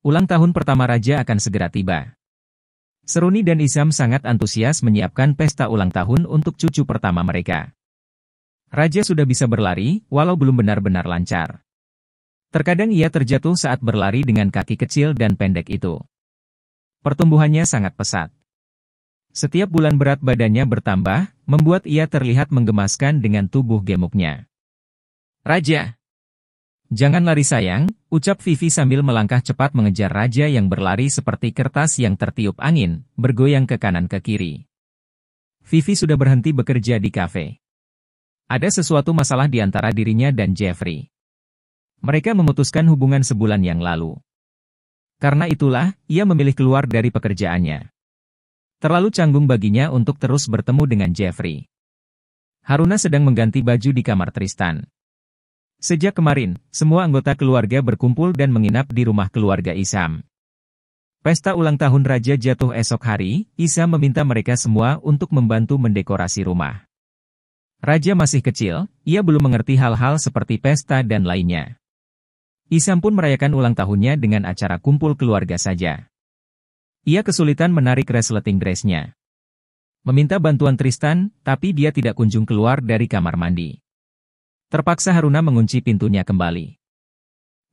Ulang tahun pertama Raja akan segera tiba. Seruni dan Isam sangat antusias menyiapkan pesta ulang tahun untuk cucu pertama mereka. Raja sudah bisa berlari, walau belum benar-benar lancar. Terkadang ia terjatuh saat berlari dengan kaki kecil dan pendek itu. Pertumbuhannya sangat pesat. Setiap bulan berat badannya bertambah, membuat ia terlihat menggemaskan dengan tubuh gemuknya. Raja! Jangan lari sayang, ucap Vivi sambil melangkah cepat mengejar Raja yang berlari seperti kertas yang tertiup angin, bergoyang ke kanan ke kiri. Vivi sudah berhenti bekerja di kafe. Ada sesuatu masalah di antara dirinya dan Jeffrey. Mereka memutuskan hubungan sebulan yang lalu. Karena itulah, ia memilih keluar dari pekerjaannya. Terlalu canggung baginya untuk terus bertemu dengan Jeffrey. Haruna sedang mengganti baju di kamar Tristan. Sejak kemarin, semua anggota keluarga berkumpul dan menginap di rumah keluarga Isam. Pesta ulang tahun Raja jatuh esok hari, Isam meminta mereka semua untuk membantu mendekorasi rumah. Raja masih kecil, ia belum mengerti hal-hal seperti pesta dan lainnya. Isam pun merayakan ulang tahunnya dengan acara kumpul keluarga saja. Ia kesulitan menarik resleting dress-nya. Meminta bantuan Tristan, tapi dia tidak kunjung keluar dari kamar mandi. Terpaksa Haruna mengunci pintunya kembali.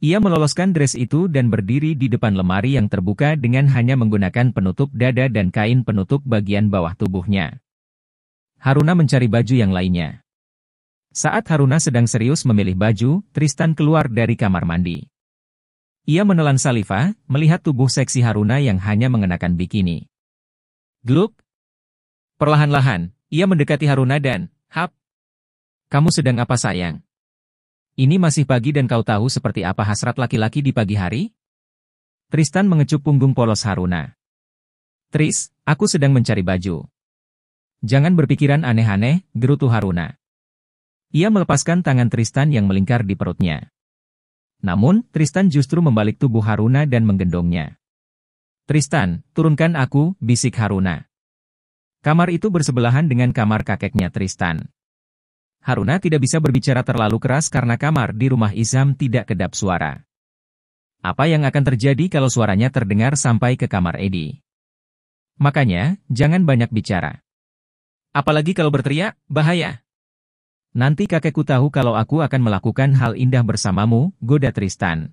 Ia meloloskan dress itu dan berdiri di depan lemari yang terbuka dengan hanya menggunakan penutup dada dan kain penutup bagian bawah tubuhnya. Haruna mencari baju yang lainnya. Saat Haruna sedang serius memilih baju, Tristan keluar dari kamar mandi. Ia menelan saliva, melihat tubuh seksi Haruna yang hanya mengenakan bikini. Gluk! Perlahan-lahan, ia mendekati Haruna dan, "Hap! Kamu sedang apa sayang? Ini masih pagi dan kau tahu seperti apa hasrat laki-laki di pagi hari?" Tristan mengecup punggung polos Haruna. "Tris, aku sedang mencari baju." "Jangan berpikiran aneh-aneh," gerutu Haruna. Ia melepaskan tangan Tristan yang melingkar di perutnya. Namun, Tristan justru membalik tubuh Haruna dan menggendongnya. "Tristan, turunkan aku," bisik Haruna. Kamar itu bersebelahan dengan kamar kakeknya Tristan. Haruna tidak bisa berbicara terlalu keras karena kamar di rumah Isam tidak kedap suara. Apa yang akan terjadi kalau suaranya terdengar sampai ke kamar Edi? Makanya, jangan banyak bicara. Apalagi kalau berteriak, bahaya. "Nanti kakekku tahu kalau aku akan melakukan hal indah bersamamu," goda Tristan.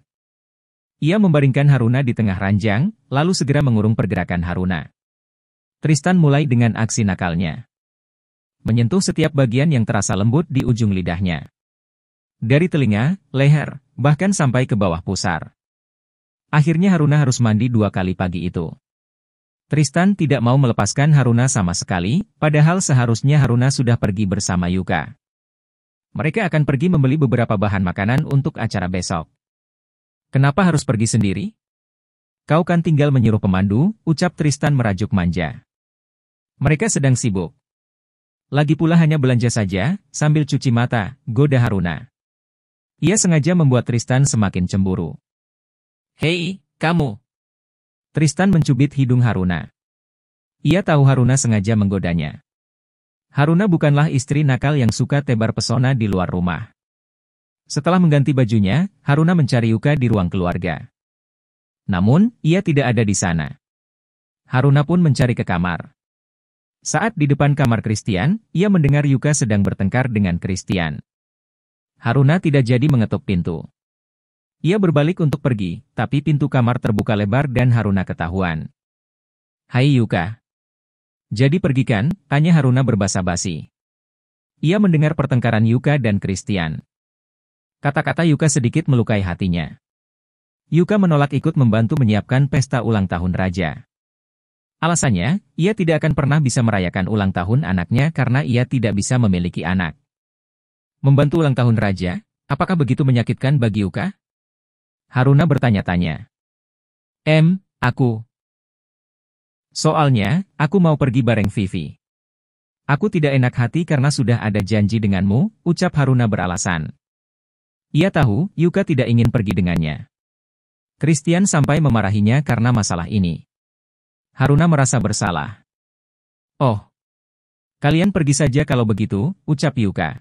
Ia membaringkan Haruna di tengah ranjang, lalu segera mengurung pergerakan Haruna. Tristan mulai dengan aksi nakalnya. Menyentuh setiap bagian yang terasa lembut di ujung lidahnya. Dari telinga, leher, bahkan sampai ke bawah pusar. Akhirnya Haruna harus mandi 2 kali pagi itu. Tristan tidak mau melepaskan Haruna sama sekali, padahal seharusnya Haruna sudah pergi bersama Yuka. Mereka akan pergi membeli beberapa bahan makanan untuk acara besok. "Kenapa harus pergi sendiri? Kau kan tinggal menyuruh pemandu," ucap Tristan merajuk manja. "Mereka sedang sibuk. Lagi pula hanya belanja saja, sambil cuci mata," goda Haruna. Ia sengaja membuat Tristan semakin cemburu. "Hei, kamu!" Tristan mencubit hidung Haruna. Ia tahu Haruna sengaja menggodanya. Haruna bukanlah istri nakal yang suka tebar pesona di luar rumah. Setelah mengganti bajunya, Haruna mencari Yuka di ruang keluarga. Namun, ia tidak ada di sana. Haruna pun mencari ke kamar. Saat di depan kamar Christian, ia mendengar Yuka sedang bertengkar dengan Christian. Haruna tidak jadi mengetuk pintu. Ia berbalik untuk pergi, tapi pintu kamar terbuka lebar dan Haruna ketahuan. "Hai Yuka. Jadi pergi kan?" tanya Haruna berbasa-basi. Ia mendengar pertengkaran Yuka dan Christian. Kata-kata Yuka sedikit melukai hatinya. Yuka menolak ikut membantu menyiapkan pesta ulang tahun Raja. Alasannya, ia tidak akan pernah bisa merayakan ulang tahun anaknya karena ia tidak bisa memiliki anak. Membantu ulang tahun Raja, apakah begitu menyakitkan bagi Yuka? Haruna bertanya-tanya. Aku. Soalnya, aku mau pergi bareng Vivi. Aku tidak enak hati karena sudah ada janji denganmu, ucap Haruna beralasan. Ia tahu, Yuka tidak ingin pergi dengannya. Christian sampai memarahinya karena masalah ini. Haruna merasa bersalah. "Oh, kalian pergi saja kalau begitu," ucap Yuka.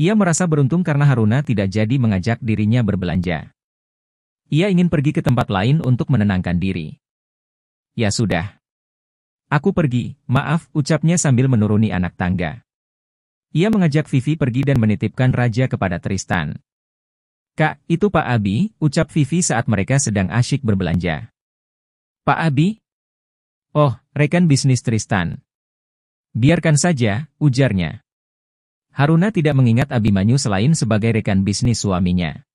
Ia merasa beruntung karena Haruna tidak jadi mengajak dirinya berbelanja. Ia ingin pergi ke tempat lain untuk menenangkan diri. Ya sudah. Aku pergi, maaf, ucapnya sambil menuruni anak tangga. Ia mengajak Vivi pergi dan menitipkan Raja kepada Tristan. Kak, itu Pak Abi, ucap Vivi saat mereka sedang asyik berbelanja. Pak Abi? Oh, rekan bisnis Tristan. Biarkan saja, ujarnya. Haruna tidak mengingat Abimanyu selain sebagai rekan bisnis suaminya.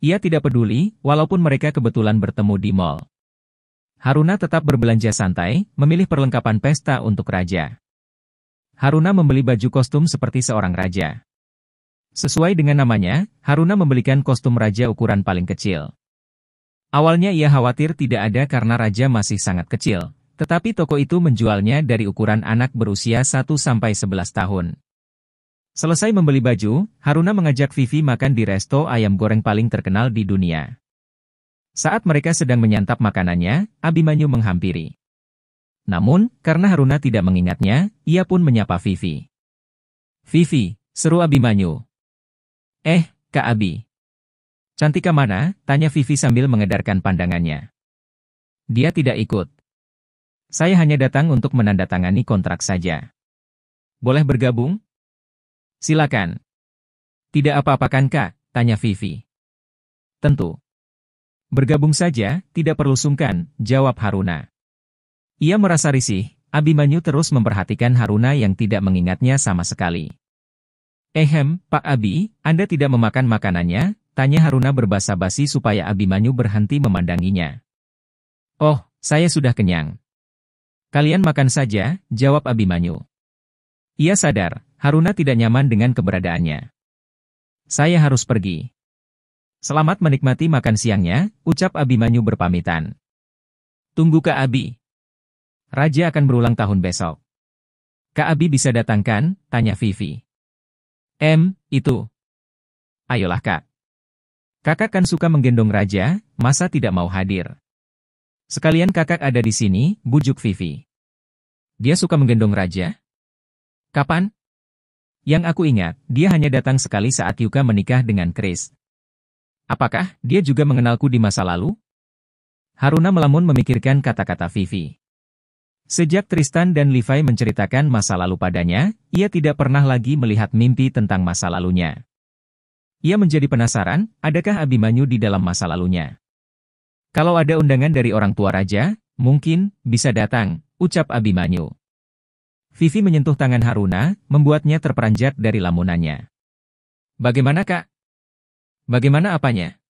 Ia tidak peduli, walaupun mereka kebetulan bertemu di mall. Haruna tetap berbelanja santai, memilih perlengkapan pesta untuk Raja. Haruna membeli baju kostum seperti seorang raja. Sesuai dengan namanya, Haruna membelikan kostum raja ukuran paling kecil. Awalnya ia khawatir tidak ada karena Raja masih sangat kecil, tetapi toko itu menjualnya dari ukuran anak berusia 1-11 tahun. Selesai membeli baju, Haruna mengajak Vivi makan di resto ayam goreng paling terkenal di dunia. Saat mereka sedang menyantap makanannya, Abimanyu menghampiri. Namun, karena Haruna tidak mengingatnya, ia pun menyapa Vivi. Vivi, seru Abimanyu. Kak Abi. Cantika mana? Tanya Vivi sambil mengedarkan pandangannya. Dia tidak ikut. Saya hanya datang untuk menandatangani kontrak saja. Boleh bergabung? Silakan. Tidak apa-apa kan Kak? Tanya Vivi. Tentu. Bergabung saja, tidak perlu sungkan, jawab Haruna. Ia merasa risih, Abimanyu terus memperhatikan Haruna yang tidak mengingatnya sama sekali. Pak Abi, Anda tidak memakan makanannya? Tanya Haruna berbasa-basi supaya Abimanyu berhenti memandanginya. Oh, saya sudah kenyang. Kalian makan saja, jawab Abimanyu. Ia sadar, Haruna tidak nyaman dengan keberadaannya. Saya harus pergi. Selamat menikmati makan siangnya, ucap Abimanyu berpamitan. Tunggu Kak Abi. Raja akan berulang tahun besok. Kak Abi bisa datang kan? Tanya Vivi. Itu. Ayolah Kak. Kakak kan suka menggendong Raja, masa tidak mau hadir? Sekalian kakak ada di sini, bujuk Vivi. Dia suka menggendong Raja? Kapan? Yang aku ingat, dia hanya datang sekali saat Yuka menikah dengan Chris. Apakah dia juga mengenalku di masa lalu? Haruna melamun memikirkan kata-kata Vivi. Sejak Tristan dan Levi menceritakan masa lalu padanya, ia tidak pernah lagi melihat mimpi tentang masa lalunya. Ia menjadi penasaran, adakah Abimanyu di dalam masa lalunya? Kalau ada undangan dari orang tua Raja, mungkin bisa datang, ucap Abimanyu. Vivi menyentuh tangan Haruna, membuatnya terperanjat dari lamunannya. Bagaimana Kak? Bagaimana apanya?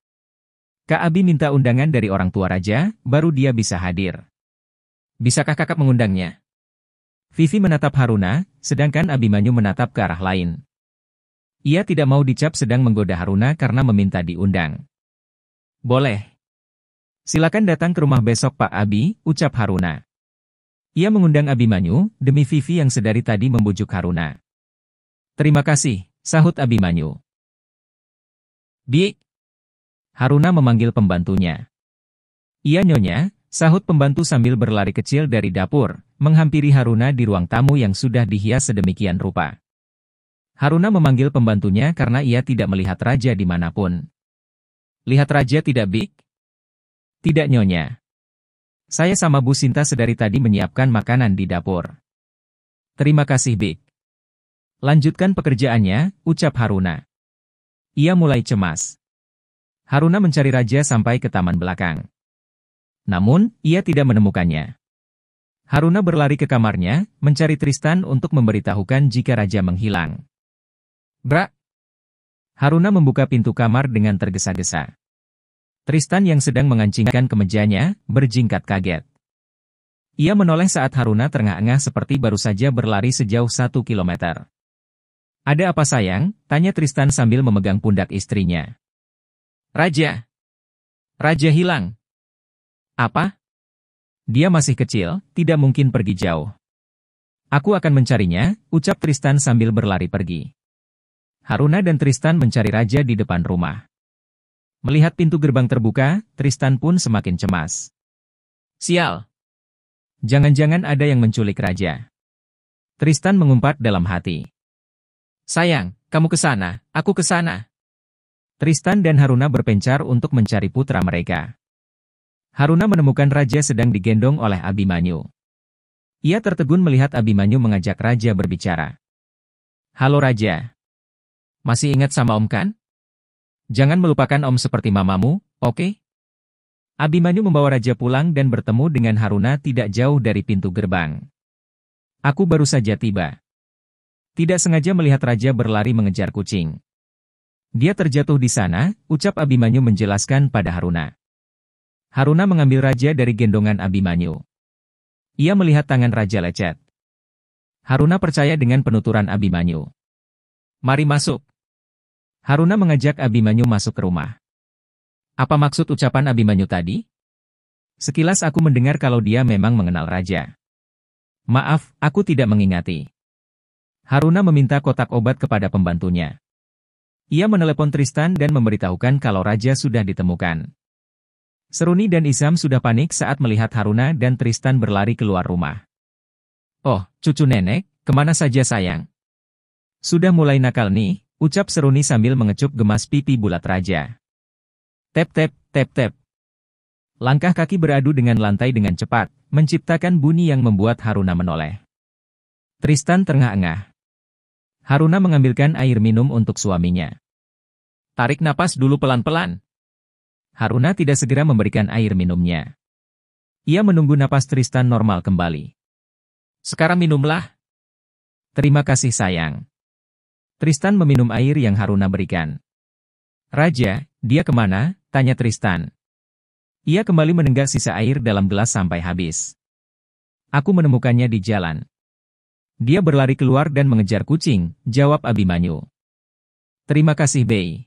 Kak Abi minta undangan dari orang tua Raja, baru dia bisa hadir. Bisakah kakak mengundangnya? Vivi menatap Haruna, sedangkan Abimanyu menatap ke arah lain. Ia tidak mau dicap sedang menggoda Haruna karena meminta diundang. Boleh. Silakan datang ke rumah besok Pak Abi, ucap Haruna. Ia mengundang Abimanyu, demi Vivi yang sedari tadi membujuk Haruna. Terima kasih, sahut Abimanyu. Bi. Haruna memanggil pembantunya. Iya nyonya, sahut pembantu sambil berlari kecil dari dapur, menghampiri Haruna di ruang tamu yang sudah dihias sedemikian rupa. Haruna memanggil pembantunya karena ia tidak melihat Raja dimanapun. Lihat Raja tidak Bi? Tidak nyonya. Saya sama Bu Sinta sedari tadi menyiapkan makanan di dapur. Terima kasih Bik. Lanjutkan pekerjaannya, ucap Haruna. Ia mulai cemas. Haruna mencari Raja sampai ke taman belakang. Namun, ia tidak menemukannya. Haruna berlari ke kamarnya, mencari Tristan untuk memberitahukan jika Raja menghilang. Bra! Haruna membuka pintu kamar dengan tergesa-gesa. Tristan yang sedang mengancingkan kemejanya, berjingkat kaget. Ia menoleh saat Haruna terengah-engah seperti baru saja berlari sejauh 1 kilometer. Ada apa sayang? Tanya Tristan sambil memegang pundak istrinya. Raja! Raja hilang! Apa? Dia masih kecil, tidak mungkin pergi jauh. Aku akan mencarinya, ucap Tristan sambil berlari pergi. Haruna dan Tristan mencari Raja di depan rumah. Melihat pintu gerbang terbuka, Tristan pun semakin cemas. Sial! Jangan-jangan ada yang menculik Raja. Tristan mengumpat dalam hati. Sayang, kamu ke sana, aku ke sana. Tristan dan Haruna berpencar untuk mencari putra mereka. Haruna menemukan raja sedang digendong oleh Abimanyu. Ia tertegun melihat Abimanyu mengajak raja berbicara. "Halo raja. Masih ingat sama om kan? Jangan melupakan om seperti mamamu, oke?" Abimanyu membawa raja pulang dan bertemu dengan Haruna tidak jauh dari pintu gerbang. "Aku baru saja tiba." Tidak sengaja melihat raja berlari mengejar kucing. "Dia terjatuh di sana," ucap Abimanyu menjelaskan pada Haruna. Haruna mengambil raja dari gendongan Abimanyu. Ia melihat tangan raja lecet. Haruna percaya dengan penuturan Abimanyu. "Mari masuk." Haruna mengajak Abimanyu masuk ke rumah. "Apa maksud ucapan Abimanyu tadi?" "Sekilas aku mendengar kalau dia memang mengenal raja." "Maaf, aku tidak mengingati." Haruna meminta kotak obat kepada pembantunya. Ia menelepon Tristan dan memberitahukan kalau raja sudah ditemukan. Seruni dan Isam sudah panik saat melihat Haruna dan Tristan berlari keluar rumah. "Oh, cucu nenek, kemana saja sayang?" "Sudah mulai nakal nih," ucap Seruni sambil mengecup gemas pipi bulat raja. Tep-tep, tep-tep. Langkah kaki beradu dengan lantai dengan cepat, menciptakan bunyi yang membuat Haruna menoleh. Tristan terengah-engah. Haruna mengambilkan air minum untuk suaminya. "Tarik napas dulu pelan-pelan." Haruna tidak segera memberikan air minumnya. Ia menunggu napas Tristan normal kembali. "Sekarang minumlah." "Terima kasih sayang." Tristan meminum air yang Haruna berikan. "Raja, dia kemana?" tanya Tristan. Ia kembali menenggak sisa air dalam gelas sampai habis. "Aku menemukannya di jalan." "Dia berlari keluar dan mengejar kucing," jawab Abimanyu. "Terima kasih Bey.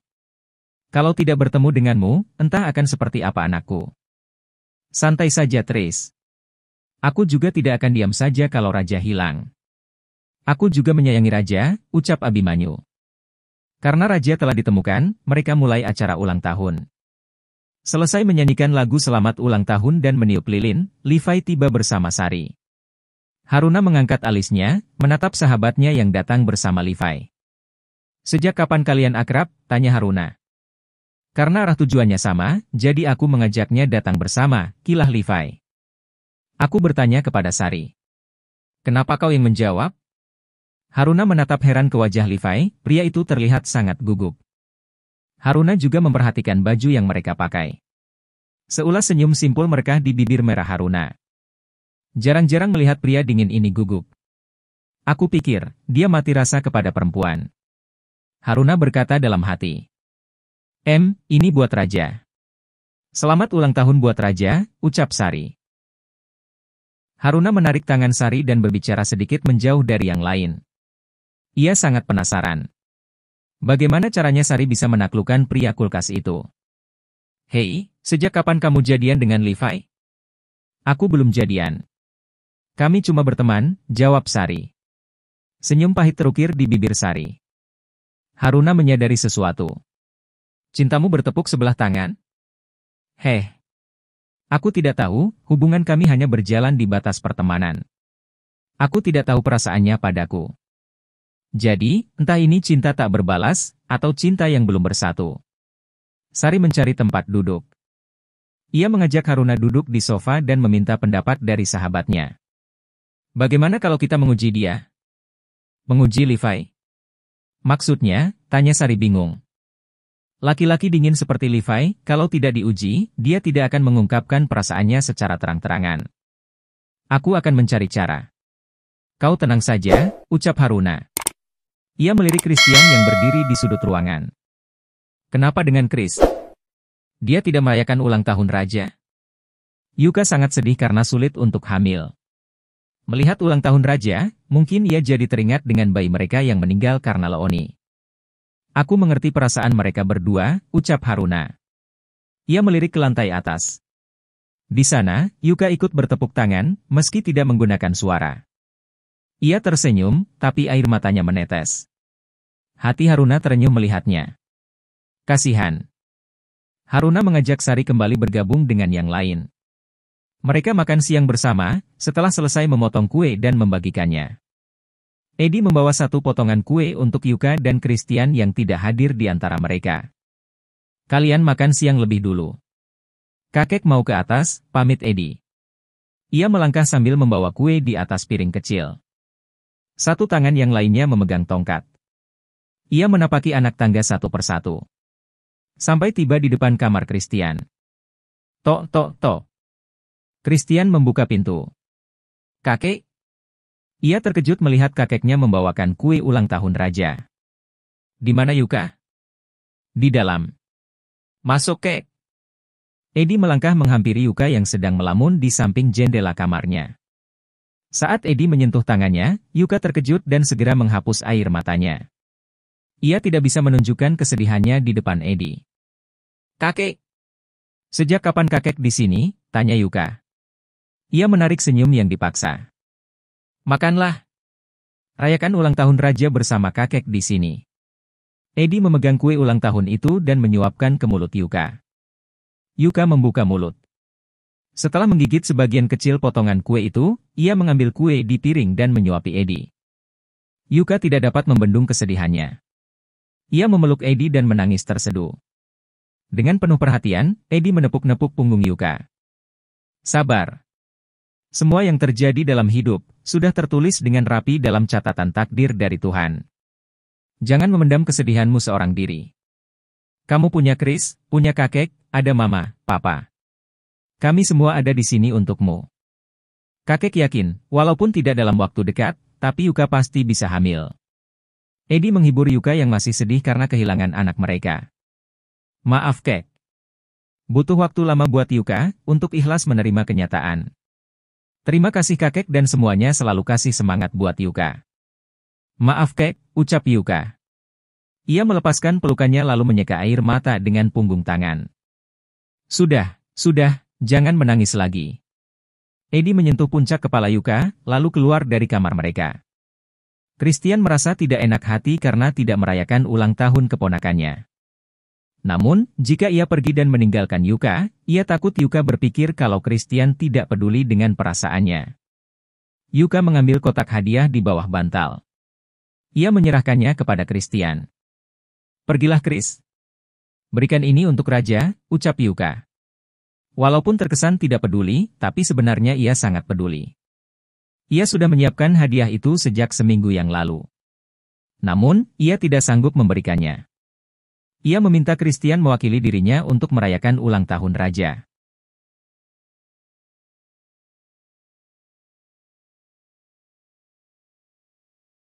Kalau tidak bertemu denganmu, entah akan seperti apa anakku." "Santai saja Tris. Aku juga tidak akan diam saja kalau raja hilang." "Aku juga menyayangi raja," ucap Abimanyu. Karena raja telah ditemukan, mereka mulai acara ulang tahun. Selesai menyanyikan lagu selamat ulang tahun dan meniup lilin, Levi tiba bersama Sari. Haruna mengangkat alisnya, menatap sahabatnya yang datang bersama Levi. "Sejak kapan kalian akrab?" tanya Haruna. "Karena arah tujuannya sama, jadi aku mengajaknya datang bersama," kilah Levi. Aku bertanya kepada Sari. "Kenapa kau yang menjawab?" Haruna menatap heran ke wajah Levi, pria itu terlihat sangat gugup. Haruna juga memperhatikan baju yang mereka pakai. Seulas senyum simpul merekah di bibir merah Haruna. Jarang-jarang melihat pria dingin ini gugup. "Aku pikir, dia mati rasa kepada perempuan." Haruna berkata dalam hati. Ini buat raja." "Selamat ulang tahun buat raja," ucap Sari. Haruna menarik tangan Sari dan berbicara sedikit menjauh dari yang lain. Ia sangat penasaran. Bagaimana caranya Sari bisa menaklukkan pria kulkas itu? "Hei, sejak kapan kamu jadian dengan Levi?" "Aku belum jadian. Kami cuma berteman," jawab Sari. Senyum pahit terukir di bibir Sari. Haruna menyadari sesuatu. "Cintamu bertepuk sebelah tangan?" Aku tidak tahu, hubungan kami hanya berjalan di batas pertemanan. Aku tidak tahu perasaannya padaku. Jadi, entah ini cinta tak berbalas, atau cinta yang belum bersatu." Sari mencari tempat duduk. Ia mengajak Haruna duduk di sofa dan meminta pendapat dari sahabatnya. "Bagaimana kalau kita menguji dia?" "Menguji Levi?" "Maksudnya?" tanya Sari bingung. Laki-laki dingin seperti Levi, kalau tidak diuji, dia tidak akan mengungkapkan perasaannya secara terang-terangan. "Aku akan mencari cara." "Kau tenang saja," ucap Haruna. Ia melirik Christian yang berdiri di sudut ruangan. "Kenapa dengan Chris? Dia tidak merayakan ulang tahun raja?" Yuka sangat sedih karena sulit untuk hamil. Melihat ulang tahun raja, mungkin ia jadi teringat dengan bayi mereka yang meninggal karena leoni. "Aku mengerti perasaan mereka berdua," ucap Haruna. Ia melirik ke lantai atas. Di sana, Yuka ikut bertepuk tangan, meski tidak menggunakan suara. Ia tersenyum, tapi air matanya menetes. Hati Haruna terenyuh melihatnya. Kasihan. Haruna mengajak Sari kembali bergabung dengan yang lain. Mereka makan siang bersama, setelah selesai memotong kue dan membagikannya. Edi membawa satu potongan kue untuk Yuka dan Christian yang tidak hadir di antara mereka. Kalian makan siang lebih dulu. Kakek mau ke atas, pamit Eddie. Ia melangkah sambil membawa kue di atas piring kecil. Satu tangan yang lainnya memegang tongkat. Ia menapaki anak tangga satu persatu. Sampai tiba di depan kamar Christian. Tok, tok, tok. Christian membuka pintu. Kakek? Ia terkejut melihat kakeknya membawakan kue ulang tahun raja. Di mana Yuka? Di dalam. Masuk, kek. Eddie melangkah menghampiri Yuka yang sedang melamun di samping jendela kamarnya. Saat Eddie menyentuh tangannya, Yuka terkejut dan segera menghapus air matanya. Ia tidak bisa menunjukkan kesedihannya di depan Eddie. Kakek! Sejak kapan kakek di sini? Tanya Yuka. Ia menarik senyum yang dipaksa. Makanlah. Rayakan ulang tahun raja bersama kakek di sini. Eddie memegang kue ulang tahun itu dan menyuapkan ke mulut Yuka. Yuka membuka mulut. Setelah menggigit sebagian kecil potongan kue itu, ia mengambil kue di piring dan menyuapi Eddie. Yuka tidak dapat membendung kesedihannya. Ia memeluk Eddie dan menangis terseduh. Dengan penuh perhatian, Eddie menepuk-nepuk punggung Yuka. Sabar. Semua yang terjadi dalam hidup, sudah tertulis dengan rapi dalam catatan takdir dari Tuhan. Jangan memendam kesedihanmu seorang diri. Kamu punya Chris, punya kakek, ada mama, papa. Kami semua ada di sini untukmu. Kakek yakin, walaupun tidak dalam waktu dekat, tapi Yuka pasti bisa hamil. Eddie menghibur Yuka yang masih sedih karena kehilangan anak mereka. Maaf, kek. Butuh waktu lama buat Yuka untuk ikhlas menerima kenyataan. Terima kasih kakek dan semuanya selalu kasih semangat buat Yuka. Maaf, kek, ucap Yuka. Ia melepaskan pelukannya lalu menyeka air mata dengan punggung tangan. Sudah, jangan menangis lagi. Eddie menyentuh puncak kepala Yuka, lalu keluar dari kamar mereka. Christian merasa tidak enak hati karena tidak merayakan ulang tahun keponakannya. Namun, jika ia pergi dan meninggalkan Yuka, ia takut Yuka berpikir kalau Christian tidak peduli dengan perasaannya. Yuka mengambil kotak hadiah di bawah bantal. Ia menyerahkannya kepada Christian. Pergilah, Chris. Berikan ini untuk Raja, ucap Yuka. Walaupun terkesan tidak peduli, tapi sebenarnya ia sangat peduli. Ia sudah menyiapkan hadiah itu sejak seminggu yang lalu. Namun, ia tidak sanggup memberikannya. Ia meminta Christian mewakili dirinya untuk merayakan ulang tahun Raja.